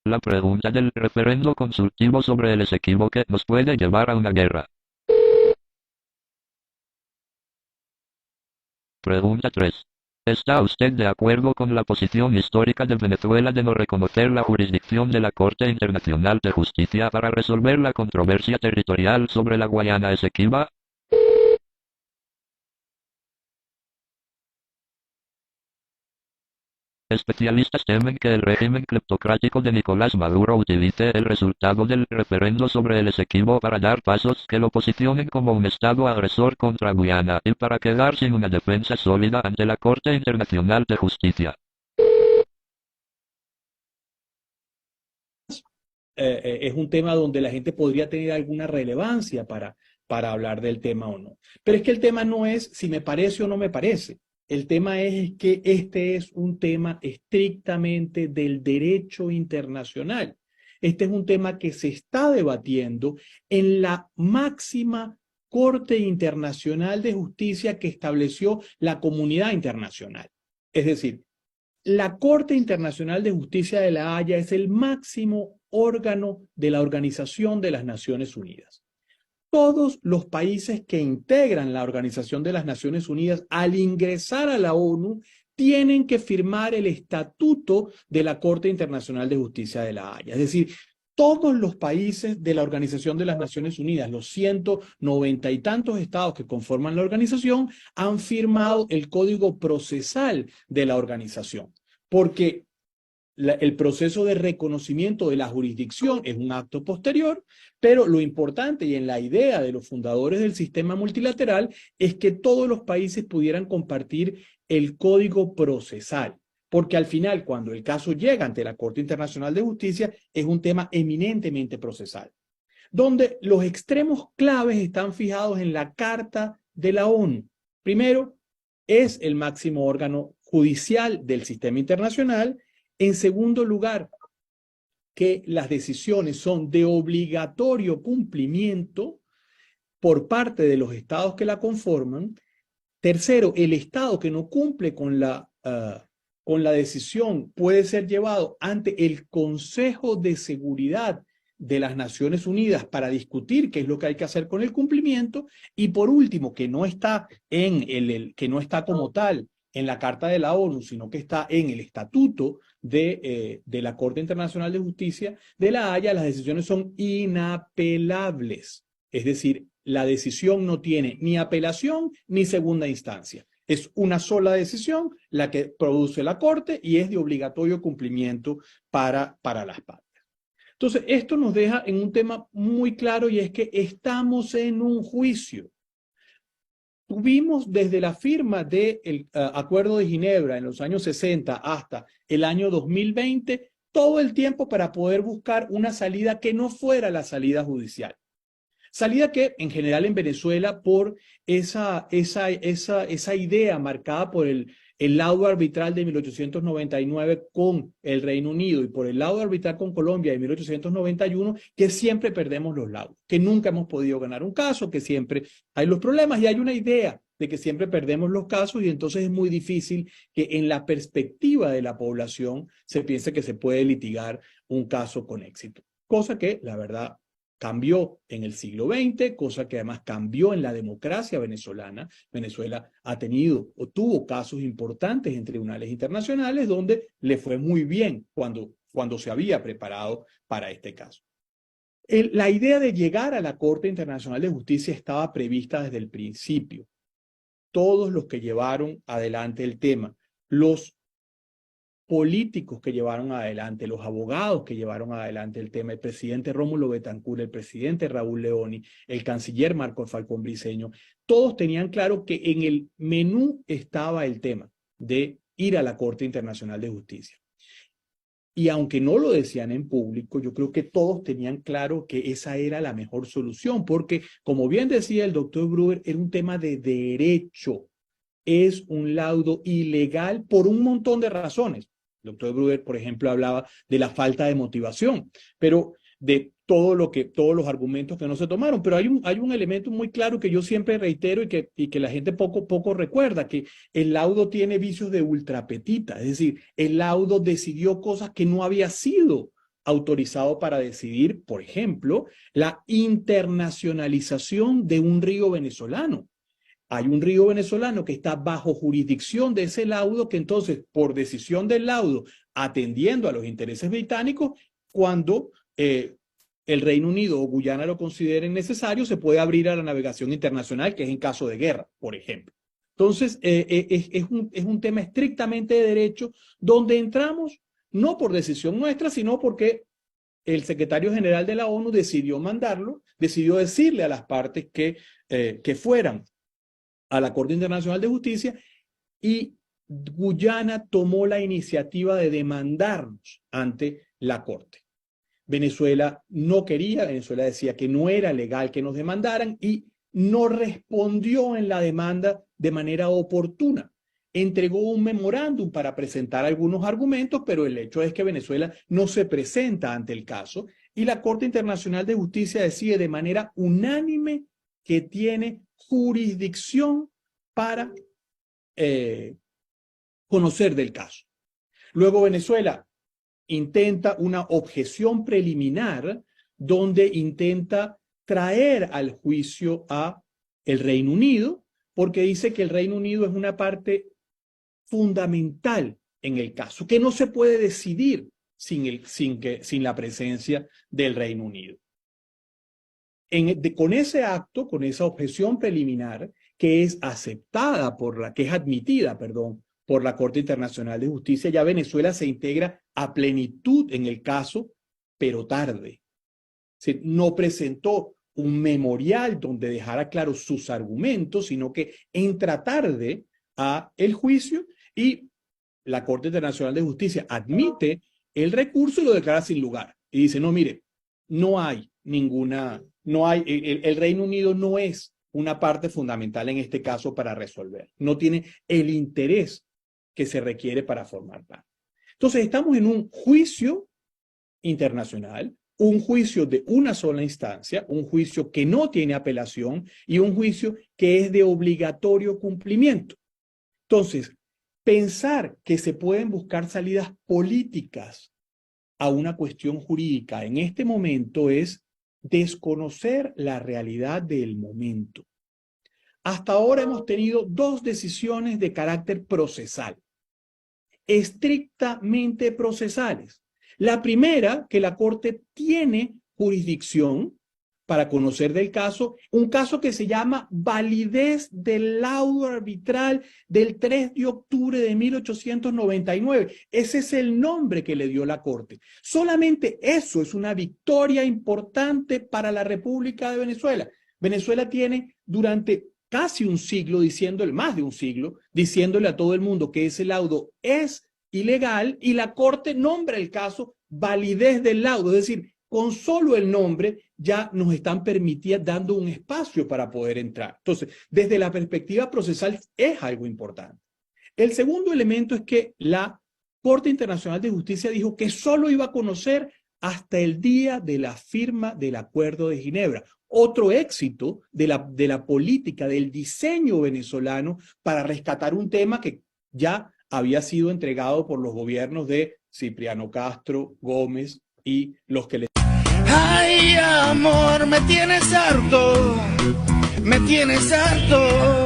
La pregunta del referendo consultivo sobre el Esequibo que nos puede llevar a una guerra. Pregunta 3. ¿Está usted de acuerdo con la posición histórica de Venezuela de no reconocer la jurisdicción de la Corte Internacional de Justicia para resolver la controversia territorial sobre la Guayana Esequiba? Especialistas temen que el régimen cleptocrático de Nicolás Maduro utilice el resultado del referendo sobre el Esequibo para dar pasos que lo posicionen como un estado agresor contra Guyana y para quedar sin una defensa sólida ante la Corte Internacional de Justicia. Es un tema donde la gente podría tener alguna relevancia para hablar del tema o no. Pero es que el tema no es si me parece o no me parece. El tema es que este es un tema estrictamente del derecho internacional. Este es un tema que se está debatiendo en la máxima Corte Internacional de Justicia que estableció la comunidad internacional. Es decir, la Corte Internacional de Justicia de La Haya es el máximo órgano de la Organización de las Naciones Unidas. Todos los países que integran la Organización de las Naciones Unidas al ingresar a la ONU tienen que firmar el estatuto de la Corte Internacional de Justicia de La Haya. Es decir, todos los países de la Organización de las Naciones Unidas, los 190 y tantos estados que conforman la organización, han firmado el código procesal de la organización, porque el proceso de reconocimiento de la jurisdicción es un acto posterior, pero lo importante y en la idea de los fundadores del sistema multilateral es que todos los países pudieran compartir el código procesal, porque al final, cuando el caso llega ante la Corte Internacional de Justicia, es un tema eminentemente procesal, donde los extremos claves están fijados en la Carta de la ONU. Primero, es el máximo órgano judicial del sistema internacional. En segundo lugar, que las decisiones son de obligatorio cumplimiento por parte de los estados que la conforman. Tercero, el estado que no cumple con la decisión puede ser llevado ante el Consejo de Seguridad de las Naciones Unidas para discutir qué es lo que hay que hacer con el cumplimiento. Y por último, que no está que no está como tal en la Carta de la ONU, sino que está en el Estatuto de la Corte Internacional de Justicia de La Haya, las decisiones son inapelables. Es decir, la decisión no tiene ni apelación ni segunda instancia. Es una sola decisión la que produce la Corte y es de obligatorio cumplimiento para las partes. Entonces, esto nos deja en un tema muy claro y es que estamos en un juicio. Tuvimos desde la firma del Acuerdo de Ginebra en los años 60 hasta el año 2020 todo el tiempo para poder buscar una salida que no fuera la salida judicial. Salida que en general en Venezuela por esa idea marcada por el laudo arbitral de 1899 con el Reino Unido y por el laudo arbitral con Colombia de 1891, que siempre perdemos los laudos, que nunca hemos podido ganar un caso, que siempre hay los problemas y hay una idea de que siempre perdemos los casos y entonces es muy difícil que en la perspectiva de la población se piense que se puede litigar un caso con éxito. Cosa que, la verdad, cambió en el siglo XX, cosa que además cambió en la democracia venezolana. Venezuela ha tenido o tuvo casos importantes en tribunales internacionales donde le fue muy bien cuando se había preparado para este caso. La idea de llegar a la Corte Internacional de Justicia estaba prevista desde el principio. Todos los que llevaron adelante el tema, los políticos que llevaron adelante, los abogados que llevaron adelante el tema, el presidente Rómulo Betancourt, el presidente Raúl Leoni, el canciller Marco Falcón Briceño, todos tenían claro que en el menú estaba el tema de ir a la Corte Internacional de Justicia. Y aunque no lo decían en público, yo creo que todos tenían claro que esa era la mejor solución, porque como bien decía el doctor Brewer, era un tema de derecho. Es un laudo ilegal por un montón de razones. El doctor Brewer, por ejemplo, hablaba de la falta de motivación, pero de todos los argumentos que no se tomaron. Pero hay un elemento muy claro que yo siempre reitero y que la gente poco recuerda, que el laudo tiene vicios de ultrapetita. Es decir, el laudo decidió cosas que no había sido autorizado para decidir, por ejemplo, la internacionalización de un río venezolano. Hay un río venezolano que está bajo jurisdicción de ese laudo, que entonces, por decisión del laudo, atendiendo a los intereses británicos, cuando el Reino Unido o Guyana lo consideren necesario, se puede abrir a la navegación internacional, que es en caso de guerra, por ejemplo. Entonces, es un tema estrictamente de derecho, donde entramos no por decisión nuestra, sino porque el secretario general de la ONU decidió mandarlo, decidió decirle a las partes que fueran a la Corte Internacional de Justicia, y Guyana tomó la iniciativa de demandarnos ante la Corte. Venezuela no quería, Venezuela decía que no era legal que nos demandaran y no respondió en la demanda de manera oportuna. Entregó un memorándum para presentar algunos argumentos, pero el hecho es que Venezuela no se presenta ante el caso y la Corte Internacional de Justicia decide de manera unánime que tiene jurisdicción para conocer del caso. Luego Venezuela intenta una objeción preliminar donde intenta traer al juicio a el Reino Unido, porque dice que el Reino Unido es una parte fundamental en el caso, que no se puede decidir sin la presencia del Reino Unido. Con ese acto, con esa objeción preliminar, que es aceptada que es admitida, perdón, por la Corte Internacional de Justicia, ya Venezuela se integra a plenitud en el caso, pero tarde. No presentó un memorial donde dejara claros sus argumentos, sino que entra tarde a el juicio y la Corte Internacional de Justicia admite el recurso y lo declara sin lugar. Y dice, no, mire, no hay ninguna, el Reino Unido no es una parte fundamental en este caso para resolver. No tiene el interés que se requiere para formar parte. Entonces, estamos en un juicio internacional, un juicio de una sola instancia, un juicio que no tiene apelación y un juicio que es de obligatorio cumplimiento. Entonces, pensar que se pueden buscar salidas políticas a una cuestión jurídica en este momento es desconocer la realidad del momento. Hasta ahora hemos tenido dos decisiones de carácter procesal, estrictamente procesales. La primera, que la Corte tiene jurisdicción para conocer del caso, un caso que se llama validez del laudo arbitral del 3 de octubre de 1899. Ese es el nombre que le dio la Corte. Solamente eso es una victoria importante para la República de Venezuela. Venezuela tiene durante casi un siglo, más de un siglo, diciéndole a todo el mundo que ese laudo es ilegal y la Corte nombra el caso validez del laudo, es decir, con solo el nombre ya nos están dando un espacio para poder entrar. Entonces, desde la perspectiva procesal es algo importante. El segundo elemento es que la Corte Internacional de Justicia dijo que solo iba a conocer hasta el día de la firma del Acuerdo de Ginebra. Otro éxito de la política, del diseño venezolano para rescatar un tema que ya había sido entregado por los gobiernos de Cipriano Castro, Gómez y los que le... Ay, amor, me tienes harto, me tienes harto.